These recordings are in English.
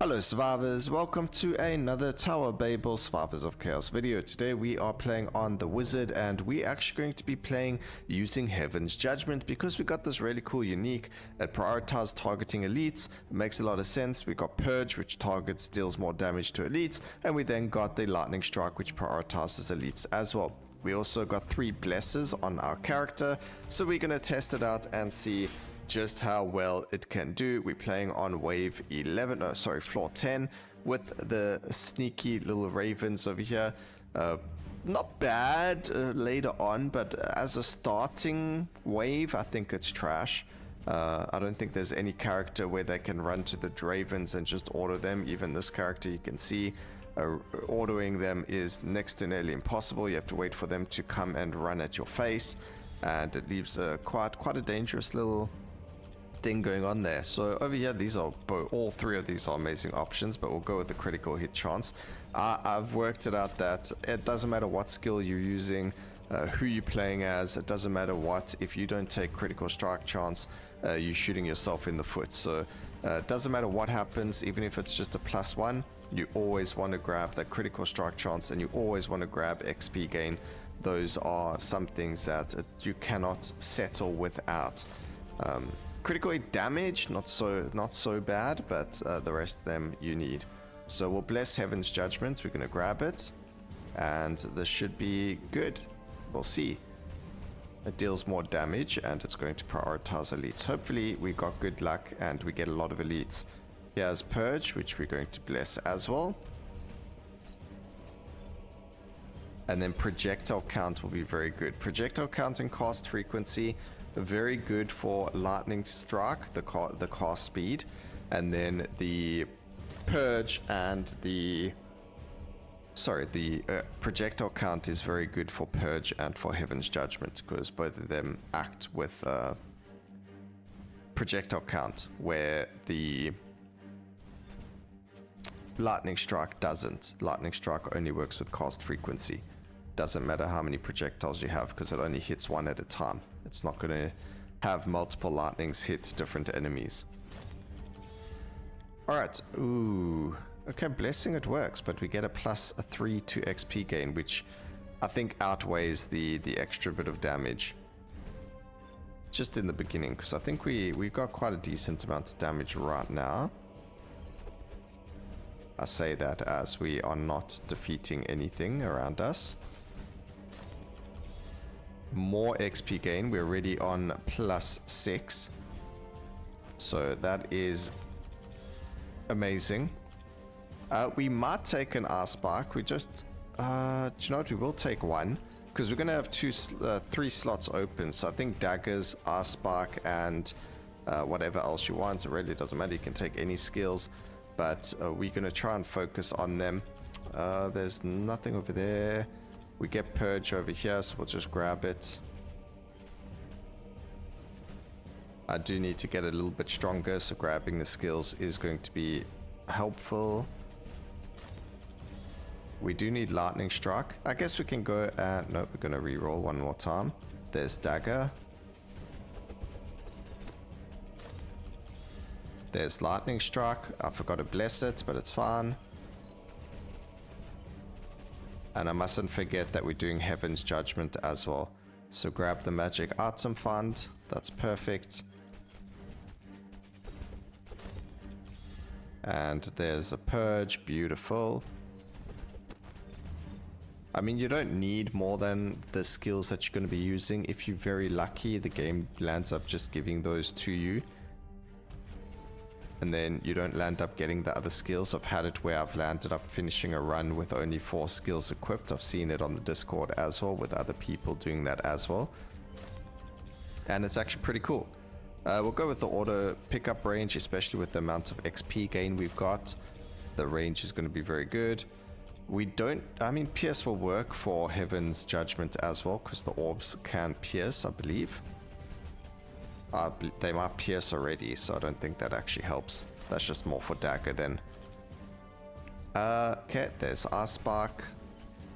Hello survivors, welcome to another Tower Babel Survivors of Chaos video. Today we are playing on the Wizard and we're actually going to be playing using Heaven's Judgment because we got this really cool unique that prioritizes targeting elites. It makes a lot of sense. We got Purge, which targets, deals more damage to elites, and we then got the Lightning Strike, which prioritizes elites as well. We also got 3 blesses on our character, so we're going to test it out and see just how well it can do. We're playing on wave 11, floor 10 with the sneaky little ravens over here. Not bad later on, but as a starting wave, I think it's trash. I don't think there's any character where they can run to the ravens and just order them. Even this character, you can see ordering them is next to nearly impossible. You have to wait for them to come and run at your face, and it leaves quite a dangerous little thing going on there. So over here, these are all 3 of these are amazing options, but we'll go with the critical hit chance. I've worked it out that it doesn't matter what skill you're using, who you're playing as, it doesn't matter what, if you don't take critical strike chance, you're shooting yourself in the foot. So it doesn't matter what happens, even if it's just a +1, you always want to grab that critical strike chance, and you always want to grab XP gain. Those are some things that you cannot settle without. Critical hit damage, not so bad, but the rest of them you need. So we'll bless Heaven's Judgment. We're going to grab it, and this should be good. We'll see. It deals more damage, and it's going to prioritize elites. Hopefully we got good luck and we get a lot of elites. Here's Purge, which we're going to bless as well. And then projectile count will be very good. Projectile count and cast frequency, very good for Lightning Strike, the cast speed. And then the Purge and the projectile count is very good for Purge and for Heaven's Judgment, because both of them act with projectile count, where the Lightning Strike doesn't. Lightning Strike only works with cast frequency. Doesn't matter how many projectiles you have, because it only hits one at a time. It's not going to have multiple lightnings hit different enemies. Alright, ooh. Okay, blessing, it works, but we get a +3 to XP gain, which I think outweighs the extra bit of damage. Just in the beginning, because I think we've got quite a decent amount of damage right now. I say that as we are not defeating anything around us. More XP gain, we're already on +6. So that is amazing. We might take an Ice Spark. We just, do you know what, we will take one, because we're going to have 3 slots open. So I think daggers, Ice Spark, and whatever else you want. It really doesn't matter, you can take any skills, but we're going to try and focus on them. There's nothing over there. We get Purge over here, so we'll just grab it. I do need to get a little bit stronger, so grabbing the skills is going to be helpful. We do need Lightning Strike. I guess we can go and... no, we're going to reroll one more time. There's Dagger. There's Lightning Strike. I forgot to bless it, but it's fine. And I mustn't forget that we're doing Heaven's Judgment as well. So grab the magic item fund. That's perfect. And there's a Purge. Beautiful. I mean, you don't need more than the skills that you're going to be using. If you're very lucky, the game lands up just giving those to you. And then you don't land up getting the other skills. I've had it where I've landed up finishing a run with only 4 skills equipped. I've seen it on the Discord as well, with other people doing that as well. And it's actually pretty cool. We'll go with the auto pickup range, especially with the amount of XP gain we've got. The range is going to be very good. We don't... I mean, pierce will work for Heaven's Judgment as well, because the orbs can pierce, I believe. They might pierce already, so I don't think that actually helps. That's just more for dagger then. Okay, there's Ice Spark.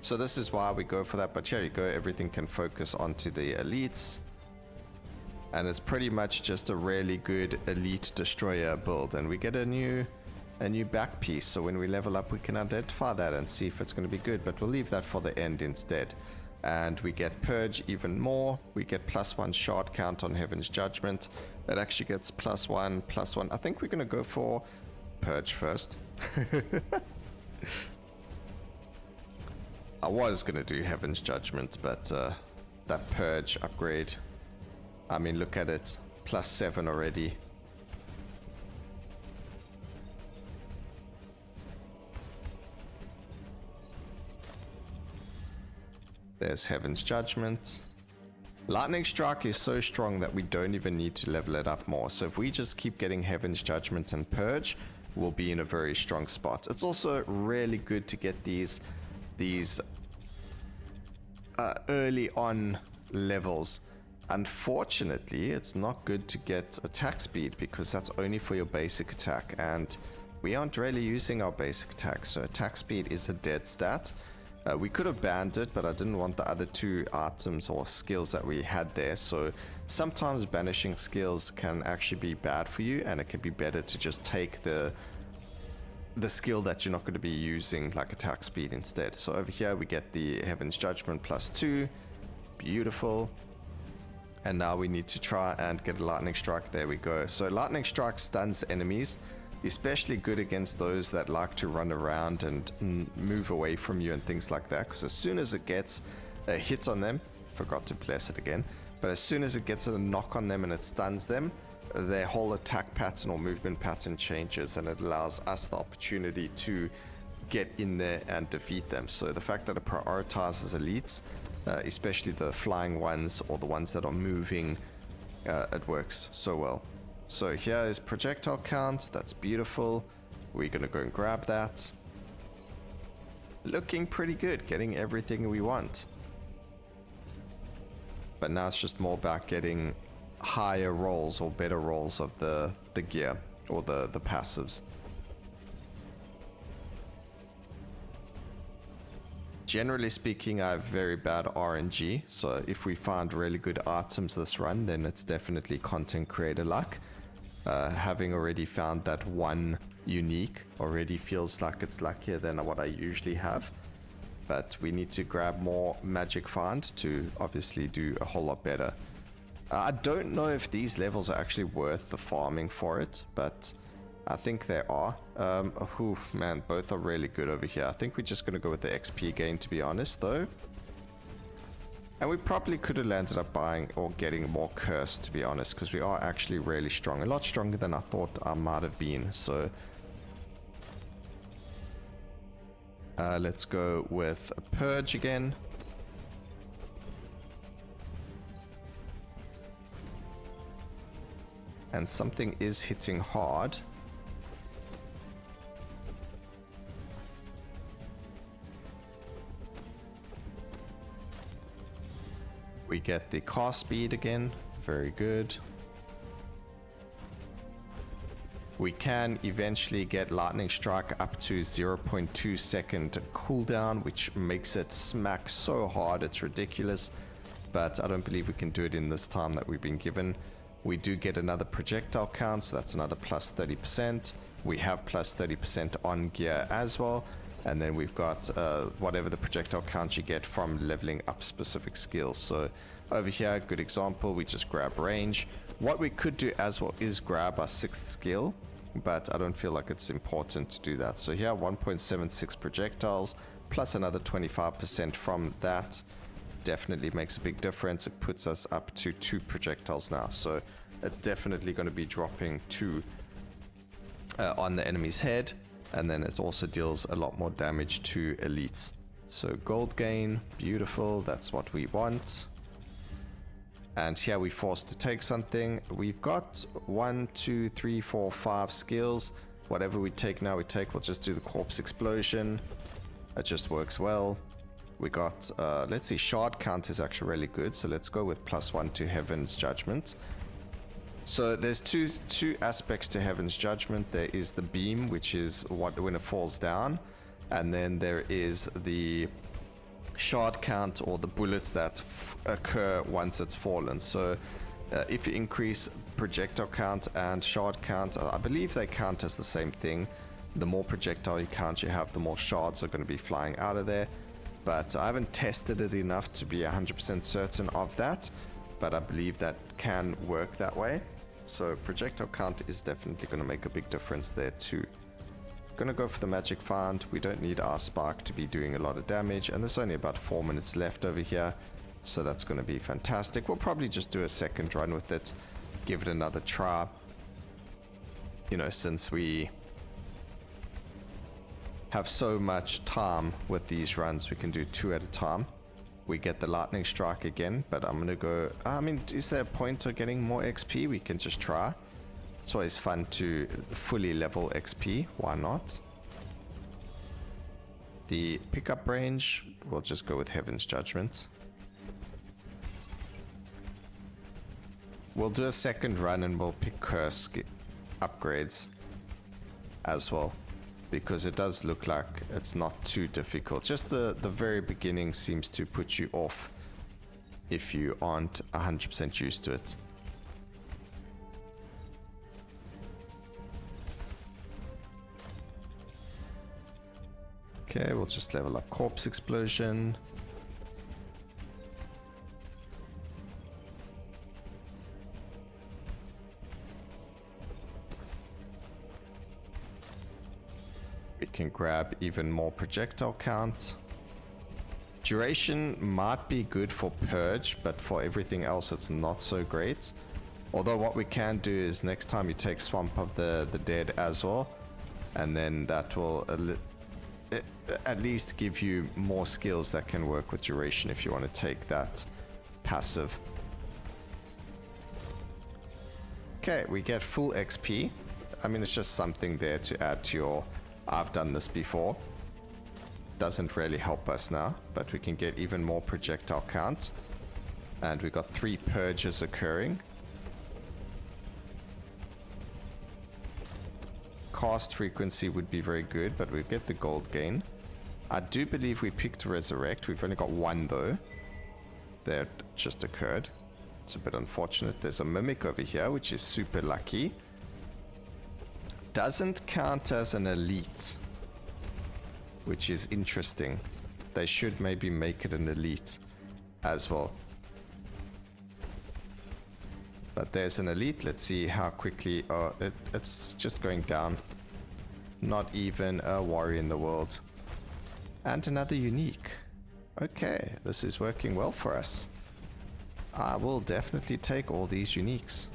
So this is why we go for that, but here you go, everything can focus onto the elites. And it's pretty much just a really good elite destroyer build. And we get a new a new back piece, so when we level up we can identify that and see if it's going to be good, but we'll leave that for the end instead. And we get Purge even more. We get +1 shard count on Heaven's Judgment. It actually gets +1. I think we're going to go for Purge first. I was going to do Heaven's Judgment, but that Purge upgrade, I mean, look at it, +7 already. There's Heaven's Judgment. Lightning Strike is so strong that we don't even need to level it up more. So if we just keep getting Heaven's Judgment and Purge, we'll be in a very strong spot. It's also really good to get these early on levels. Unfortunately, it's not good to get attack speed because that's only for your basic attack, and we aren't really using our basic attack, so attack speed is a dead stat. We could have banned it, but I didn't want the other 2 items or skills that we had there. So sometimes banishing skills can actually be bad for you, and it can be better to just take the skill that you're not going to be using, like attack speed, instead. So over here we get the Heaven's Judgment +2. Beautiful. And now we need to try and get a Lightning Strike. There we go. So Lightning Strike stuns enemies. Especially good against those that like to run around and move away from you and things like that, because as soon as it gets a hit on them, forgot to bless it again, but as soon as it gets a knock on them and it stuns them, their whole attack pattern or movement pattern changes, and it allows us the opportunity to get in there and defeat them. So the fact that it prioritizes elites, especially the flying ones or the ones that are moving, it works so well. So here is projectile count. That's beautiful. We're gonna go and grab that. Looking pretty good, getting everything we want. But now it's just more about getting higher rolls or better rolls of the gear or the passives. Generally speaking, I have very bad RNG, so if we find really good items this run, then it's definitely content creator luck. Having already found that one unique already feels like it's luckier than what I usually have. But we need to grab more magic find to obviously do a whole lot better. I don't know if these levels are actually worth the farming for it, but I think they are. Man, both are really good over here. I think we're just going to go with the XP gain, to be honest, though. And we probably could have landed up buying or getting more curse, to be honest, because we are actually really strong. A lot stronger than I thought I might have been, so... let's go with a Purge again. And something is hitting hard. We get the cast speed again, very good. We can eventually get Lightning Strike up to 0.2 second cooldown, which makes it smack so hard, it's ridiculous. But I don't believe we can do it in this time that we've been given. We do get another projectile count, so that's another plus 30%. We have plus 30% on gear as well. And then we've got whatever the projectile count you get from leveling up specific skills. So over here, good example, we just grab range. What we could do as well is grab our 6th skill, but I don't feel like it's important to do that. So here, 1.76 projectiles, plus another 25% from that. Definitely makes a big difference. It puts us up to 2 projectiles now. So it's definitely going to be dropping 2 on the enemy's head. And then it also deals a lot more damage to elites. So gold gain, beautiful, that's what we want. And here we're forced to take something. We've got 1, 2, 3, 4, 5 skills. Whatever we take now, we'll just do the corpse explosion. It just works well. We got, let's see, shard count is actually really good. So let's go with +1 to Heaven's Judgment. So there's two aspects to Heaven's Judgment. There is the beam, which is when it falls down, and then there is the shard count, or the bullets that occur once it's fallen. So if you increase projectile count and shard count, I believe they count as the same thing, The more projectile count you have, the more shards are going to be flying out of there. But I haven't tested it enough to be 100% certain of that, but I believe that can work that way. So projectile count is definitely going to make a big difference there too. Gonna go for the magic find. We don't need our spark to be doing a lot of damage, and there's only about 4 minutes left over here, so that's going to be fantastic. We'll probably just do a second run with it, give it another try. You know, since we have so much time with these runs, we can do 2 at a time. We get the lightning strike again, but I'm gonna go, I mean, is there a point of getting more XP? We can just try. It's always fun to fully level XP, why not? The pickup range, we'll just go with Heaven's Judgment. We'll do a second run and we'll pick curse upgrades as well, because it does look like it's not too difficult. Just the very beginning seems to put you off if you aren't 100% used to it. Okay, we'll just level up Corpse Explosion. We can grab even more projectile count. Duration might be good for Purge, but for everything else it's not so great. Although what we can do is next time you take Swamp of the Dead as well, and then that will at least give you more skills that can work with duration if you want to take that passive. Okay, we get full XP. I mean, it's just something there to add to your I've done this before. Doesn't really help us now, but we can get even more projectile count. And we got 3 purges occurring. Cast frequency would be very good, but we get the gold gain. I do believe we picked Resurrect. We've only got 1 though. That just occurred. It's a bit unfortunate. There's a Mimic over here, which is super lucky. Doesn't count as an elite, which is interesting. They should maybe make it an elite as well. But there's an elite. Let's see how quickly. Oh, it's just going down. Not even a worry in the world. And another unique. Okay, this is working well for us. I will definitely take all these uniques.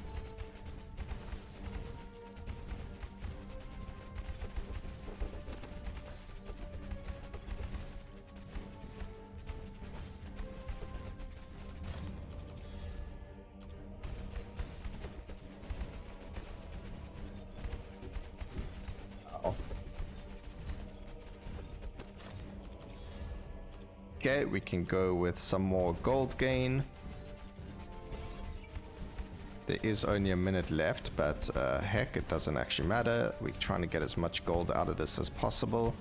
Okay, we can go with some more gold gain. There is only a minute left, but heck, it doesn't actually matter. We're trying to get as much gold out of this as possible.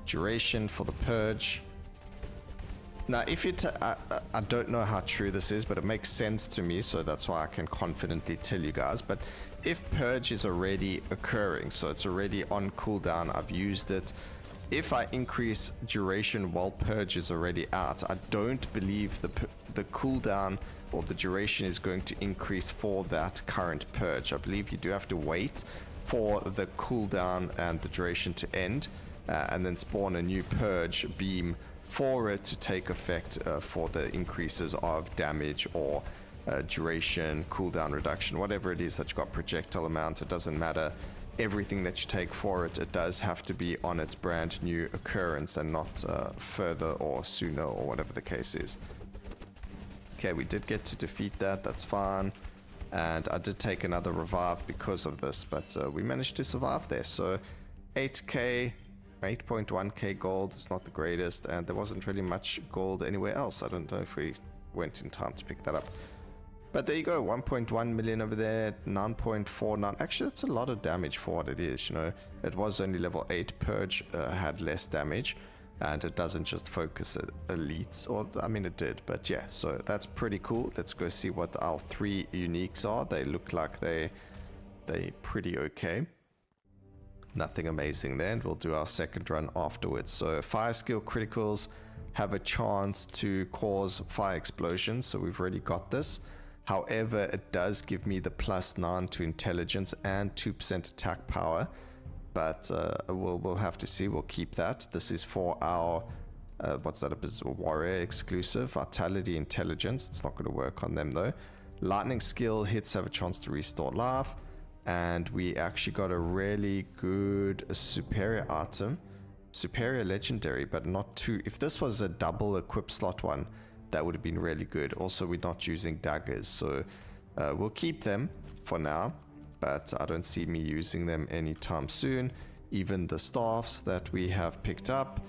Duration for the purge. Now, if you I don't know how true this is, but it makes sense to me, so that's why I can confidently tell you guys. But if purge is already occurring, so it's already on cooldown, I've used it. If I increase duration while purge is already out, I don't believe the cooldown or the duration is going to increase for that current purge. I believe you do have to wait for the cooldown and the duration to end, and then spawn a new purge beam for it to take effect for the increases of damage or duration, cooldown reduction, whatever it is that you've got, projectile amount, it doesn't matter. Everything that you take for it, it does have to be on its brand new occurrence and not further or sooner or whatever the case is. Okay, we did get to defeat that, that's fine. And I did take another revive because of this, but we managed to survive there. So 8k, 8.1k gold is not the greatest, and there wasn't really much gold anywhere else. I don't know if we went in time to pick that up. But there you go, 1.1 million over there, 9.49. Actually, that's a lot of damage for what it is, you know. It was only level 8 purge, had less damage, and it doesn't just focus at elites, or I mean it did, but yeah, so that's pretty cool. Let's go see what our 3 uniques are. They look like they They're pretty okay. Nothing amazing there, and we'll do our second run afterwards. So fire skill criticals have a chance to cause fire explosions, so we've already got this. However, it does give me the +9 to intelligence and 2% attack power, but we'll have to see. We'll keep that. This is for our what's that, a warrior exclusive, vitality, intelligence. It's not going to work on them though. Lightning skill hits have a chance to restore life, and we actually got a really good superior item, superior legendary, but not too. If this was a double equip slot one, that would have been really good. Also, we're not using daggers, so we'll keep them for now, but I don't see me using them anytime soon. Even the staffs that we have picked up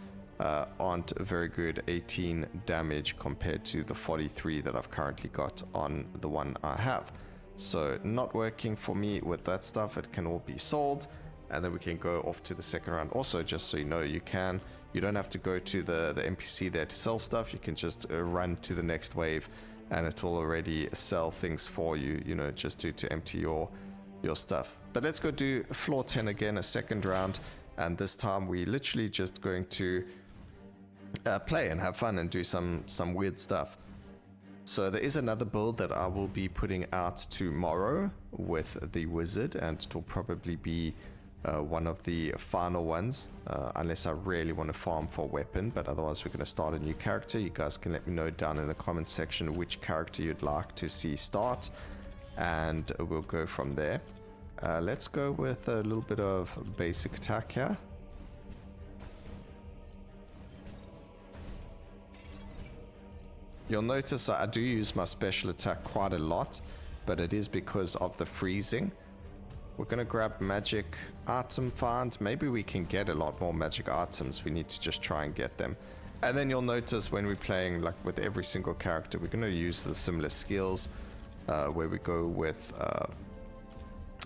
aren't very good. 18 damage compared to the 43 that I've currently got on the one I have. So not working for me with that stuff. It can all be sold, and then we can go off to the second round. Also, just so you know, you don't have to go to the NPC there to sell stuff. You can just run to the next wave, and it will already sell things for you, you know, just to empty your stuff. But let's go do floor 10 again, a second round, and this time we literally just going to play and have fun and do some weird stuff. So there is another build that I will be putting out tomorrow with the wizard, and it will probably be one of the final ones, unless I really want to farm for a weapon. But otherwise we're going to start a new character. You guys can let me know down in the comments section which character you'd like to see start, and we'll go from there. Let's go with a little bit of basic attack here. You'll notice I do use my special attack quite a lot, but it is because of the freezing. We're going to grab magic item find. Maybe we can get a lot more magic items. We need to just try and get them. And then you'll notice when we're playing, like with every single character, we're going to use the similar skills, where we go with...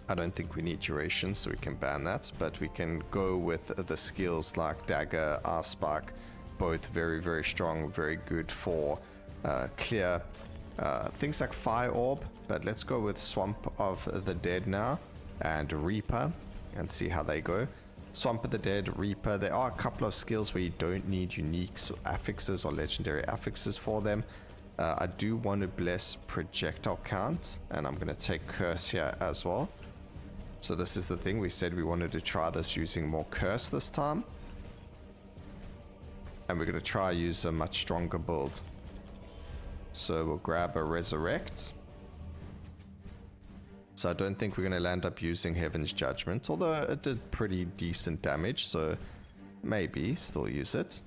I don't think we need duration, so we can ban that, but we can go with the skills like dagger, ice spike, both very, very strong, very good for clear things like fire orb. But let's go with swamp of the dead now and reaper and see how they go. Swamp of the dead, reaper, there are a couple of skills where you don't need unique affixes or legendary affixes for them. I do want to bless projectile count, and I'm going to take curse here as well. So this is the thing, we said we wanted to try this using more curse this time, and we're going to try use a much stronger build. So we'll grab a resurrect. So I don't think we're going to land up using Heaven's Judgment, although it did pretty decent damage, so maybe still use it.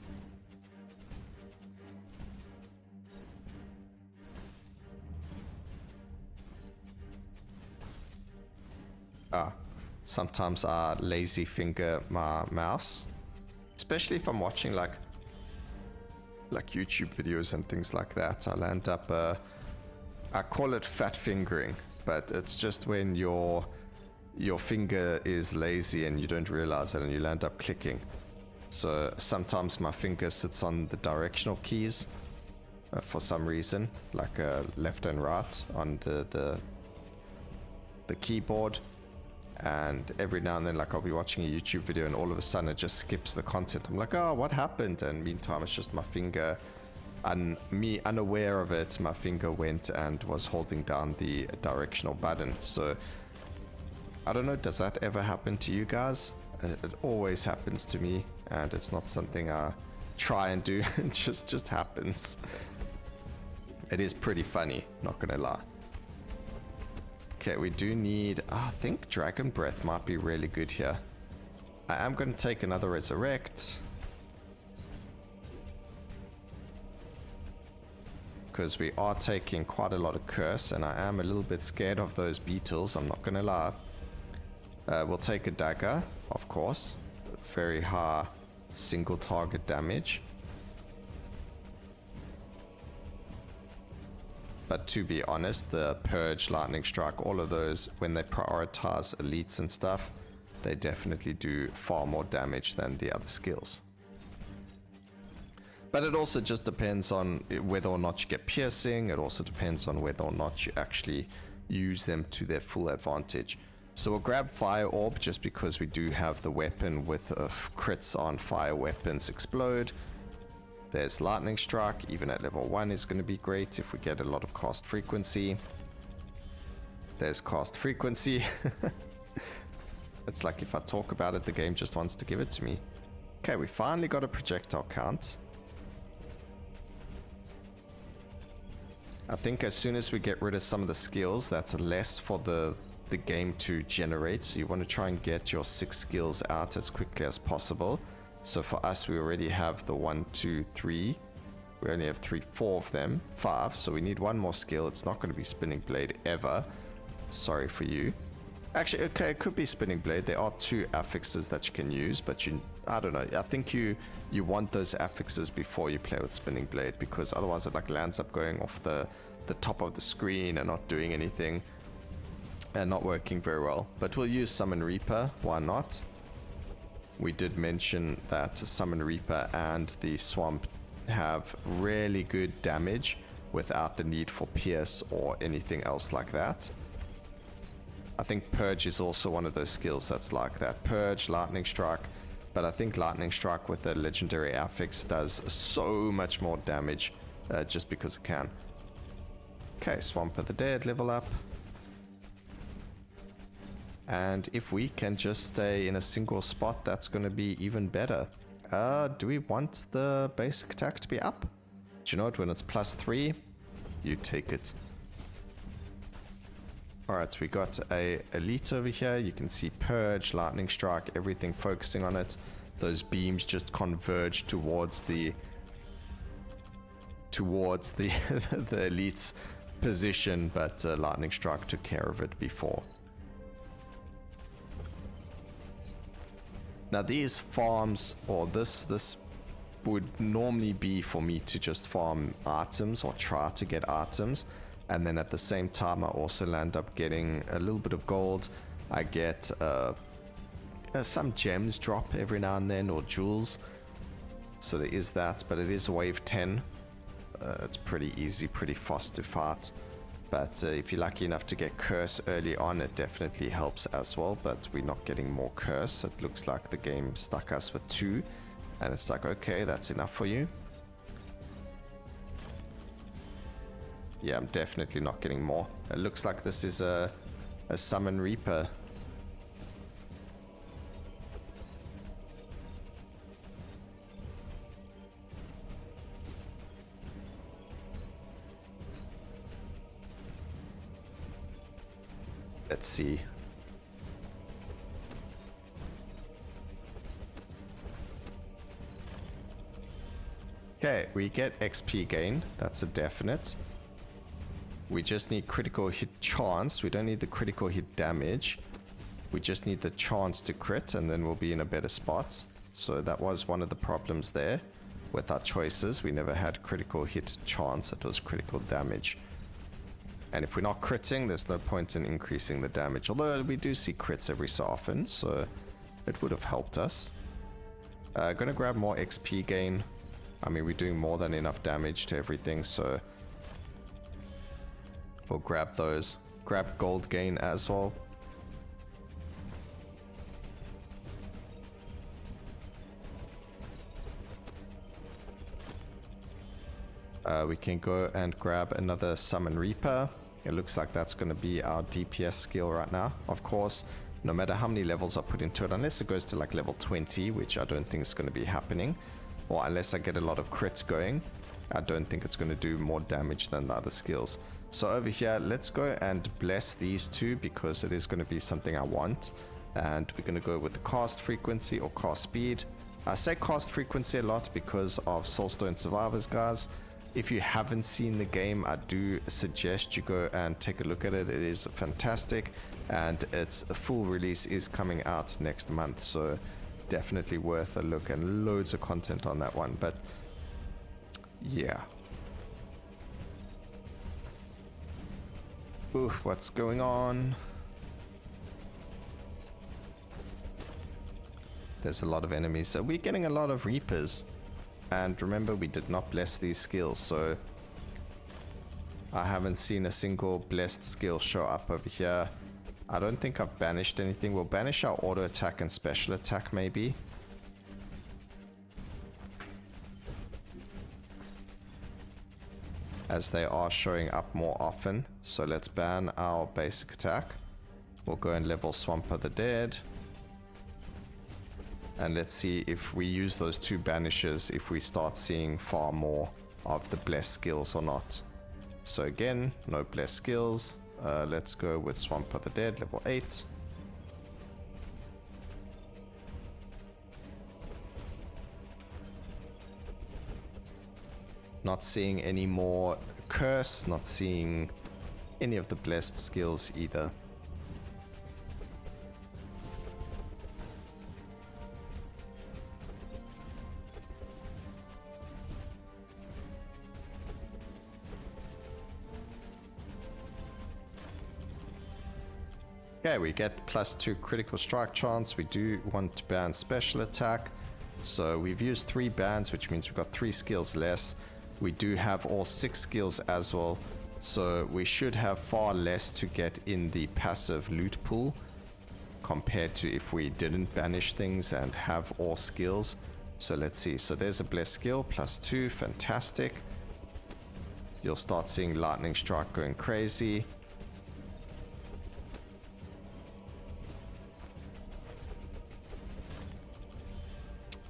Sometimes I lazy finger my mouse, especially if I'm watching like YouTube videos and things like that. I'll end up I call it fat fingering, but it's just when your finger is lazy and you don't realize it and you'll end up clicking. So sometimes my finger sits on the directional keys for some reason, like left and right on the keyboard. And every now and then, like, I'll be watching a YouTube video and all of a sudden it just skips the content. I'm like, oh, what happened? And meantime, it's just my finger, and me unaware of it, my finger went and was holding down the directional button. So I don't know, does that ever happen to you guys? It always happens to me, and it's not something I try and do. It just happens. It is pretty funny, not gonna lie. Okay, we do need, I think Dragon Breath might be really good here. I am going to take another Resurrect, because we are taking quite a lot of Curse, and I am a little bit scared of those beetles, I'm not going to lie. We'll take a Dagger, of course. Very high single target damage. But to be honest, the Purge, Lightning Strike, all of those, when they prioritize elites and stuff, they definitely do far more damage than the other skills. But it also just depends on whether or not you get piercing. It also depends on whether or not you actually use them to their full advantage. So we'll grab Fire Orb just because we do have the weapon with crits on fire weapons explode. There's Lightning Strike, even at level 1 is going to be great if we get a lot of cast frequency. There's cast frequency. It's like if I talk about it, the game just wants to give it to me. Okay, we finally got a projectile count. I think as soon as we get rid of some of the skills, that's less for the game to generate. So you want to try and get your 6 skills out as quickly as possible. So for us, we already have the 1, 2, 3. We only have 3, 4 of them. 5. So we need one more skill. It's not going to be Spinning Blade ever. Sorry for you. Actually, okay, it could be Spinning Blade. There are 2 affixes that you can use, but I don't know. I think you want those affixes before you play with Spinning Blade, because otherwise it like lands up going off the top of the screen and not doing anything and not working very well. But we'll use Summon Reaper. Why not? We did mention that Summon Reaper and the Swamp have really good damage without the need for Pierce or anything else like that. I think Purge is also one of those skills that's like that. Purge, Lightning Strike, but I think Lightning Strike with the Legendary affix does so much more damage just because it can. Okay, Swamp of the Dead, level up. And if we can just stay in a single spot, that's going to be even better. Do we want the basic attack to be up? Do you know what? When it's +3, you take it. Alright, we got a elite over here. You can see Purge, Lightning Strike, everything focusing on it. Those beams just converge towards the the elite's position, but Lightning Strike took care of it before. Now these farms, or this would normally be for me to just farm items or try to get items, and then at the same time I also land up getting a little bit of gold. I get some gems drop every now and then, or jewels, so there is that, but it is wave 10. It's pretty easy, pretty fast to fight. But if you're lucky enough to get Curse early on, it definitely helps as well. But we're not getting more Curse. It looks like the game stuck us with 2. And it's like, okay, that's enough for you. Yeah, I'm definitely not getting more. It looks like this is a Summon Reaper. Let's see. Okay, we get XP gain. That's a definite. We just need critical hit chance. We don't need the critical hit damage. We just need the chance to crit, and then we'll be in a better spot. So that was one of the problems there with our choices. We never had critical hit chance. It was critical damage. And if we're not critting, there's no point in increasing the damage. Although we do see crits every so often, so it would have helped us. Gonna grab more XP gain. I mean, we're doing more than enough damage to everything, so we'll grab those. Grab gold gain as well. We can go and grab another Summon Reaper. It looks like that's going to be our DPS skill right now. Of course, no matter how many levels I put into it, unless it goes to like level 20, which I don't think is going to be happening, or unless I get a lot of crits going, I don't think it's going to do more damage than the other skills. So over here, let's go and bless these two, because it is going to be something I want. And we're going to go with the cast frequency or cast speed. I say cast frequency a lot because of Soulstone Survivors, guys. If you haven't seen the game, I do suggest you go and take a look at it. It is fantastic, and its full release is coming out next month, so definitely worth a look, and loads of content on that one. But yeah. Ooh, what's going on? There's a lot of enemies, so we're getting a lot of Reapers. And remember, we did not bless these skills, so I haven't seen a single blessed skill show up over here. I don't think I've banished anything. We'll banish our auto attack and special attack maybe. As they are showing up more often. So let's ban our basic attack. We'll go and level Swamp of the Dead. And let's see if we use those 2 banishes, if we start seeing far more of the blessed skills or not. So again, no blessed skills. Let's go with Swamp of the Dead, level 8. Not seeing any more curse, not seeing any of the blessed skills either. Okay, we get +2 critical strike chance. We do want to ban special attack. So we've used 3 bans, which means we've got 3 skills less. We do have all 6 skills as well. So we should have far less to get in the passive loot pool compared to if we didn't banish things and have all skills. So let's see. So there's a blessed skill, +2, fantastic. You'll start seeing lightning strike going crazy.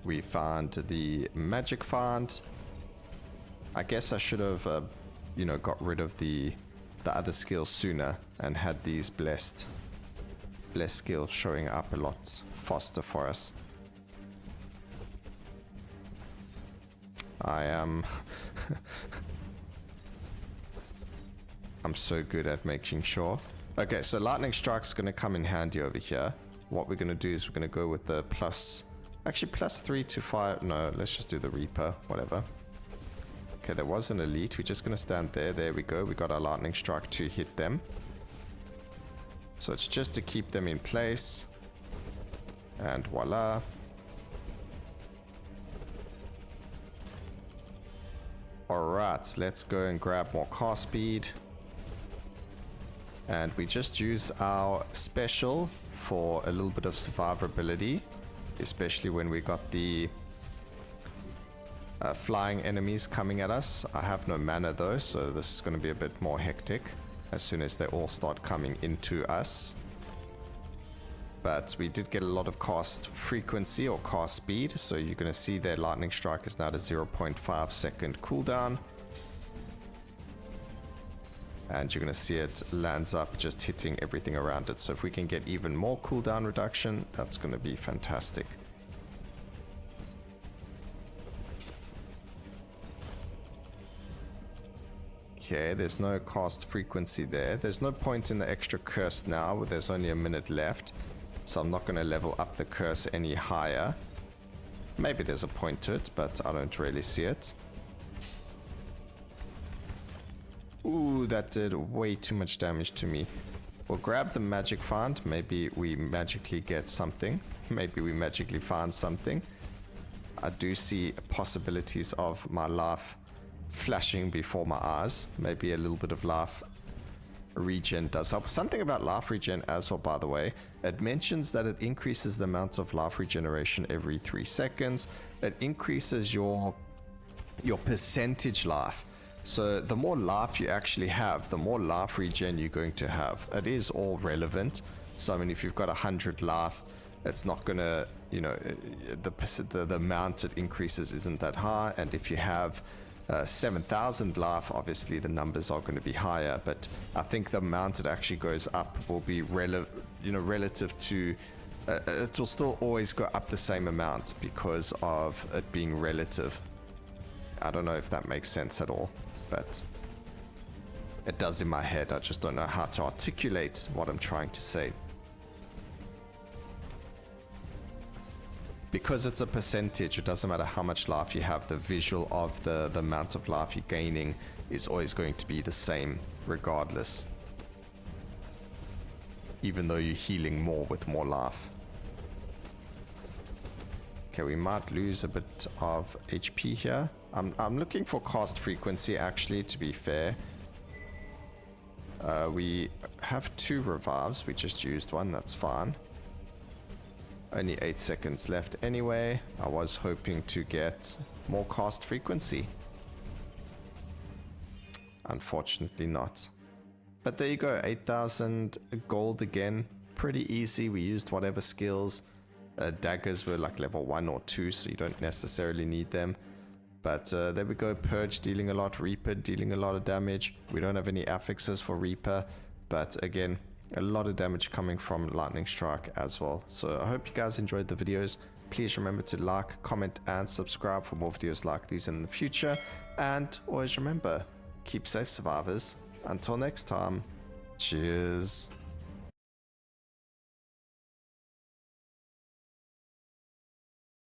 We found the magic font. I guess I should have, you know, got rid of the other skills sooner and had these blessed skills showing up a lot faster for us. I am... I'm so good at making sure. Okay, so lightning strike's going to come in handy over here. What we're going to do is we're going to go with the plus... Actually, +3 to 5. No, let's just do the Reaper. Whatever. Okay, there was an elite. We're just going to stand there. There we go. We got our lightning strike to hit them. So it's just to keep them in place. And voila. Alright, let's go and grab more car speed. And we just use our special for a little bit of survivability. Especially when we got the flying enemies coming at us. I have no mana though, so this is going to be a bit more hectic as soon as they all start coming into us. But we did get a lot of cast frequency or cast speed, so you're going to see their lightning strike is now at a 0.5 second cooldown. And you're going to see it lands up just hitting everything around it. So if we can get even more cooldown reduction, that's going to be fantastic. Okay, there's no cast frequency there. There's no point in the extra curse now, there's only a minute left. So I'm not going to level up the curse any higher. Maybe there's a point to it, but I don't really see it. Ooh, that did way too much damage to me. We'll grab the magic font. Maybe we magically get something. Maybe we magically find something. I do see possibilities of my life flashing before my eyes. Maybe a little bit of life regen does help. Something about life regen as well, by the way. It mentions that it increases the amount of life regeneration every 3 seconds. It increases your percentage life. So the more life you actually have, the more life regen you're going to have. It is all relevant. So I mean, if you've got 100 life, it's not going to, you know, the amount it increases isn't that high. And if you have 7,000 life, obviously the numbers are going to be higher. But I think the amount it actually goes up will be relative to. It will still always go up the same amount because of it being relative. I don't know if that makes sense at all. But it does in my head. I just don't know how to articulate what I'm trying to say. Because it's a percentage, it doesn't matter how much life you have, the visual of the amount of life you're gaining is always going to be the same regardless. Even though you're healing more with more life. Okay, we might lose a bit of HP here. I'm looking for cast frequency actually, to be fair. We have 2 revives. We just used one, that's fine. Only 8 seconds left anyway. I was hoping to get more cast frequency. Unfortunately not. But there you go, 8,000 gold again. Pretty easy. We used whatever skills. Daggers were like level 1 or 2, so you don't necessarily need them. But there we go, Purge dealing a lot, Reaper dealing a lot of damage. We don't have any affixes for Reaper, but again, a lot of damage coming from Lightning Strike as well. So I hope you guys enjoyed the videos. Please remember to like, comment, and subscribe for more videos like these in the future. And always remember, keep safe, survivors. Until next time, cheers.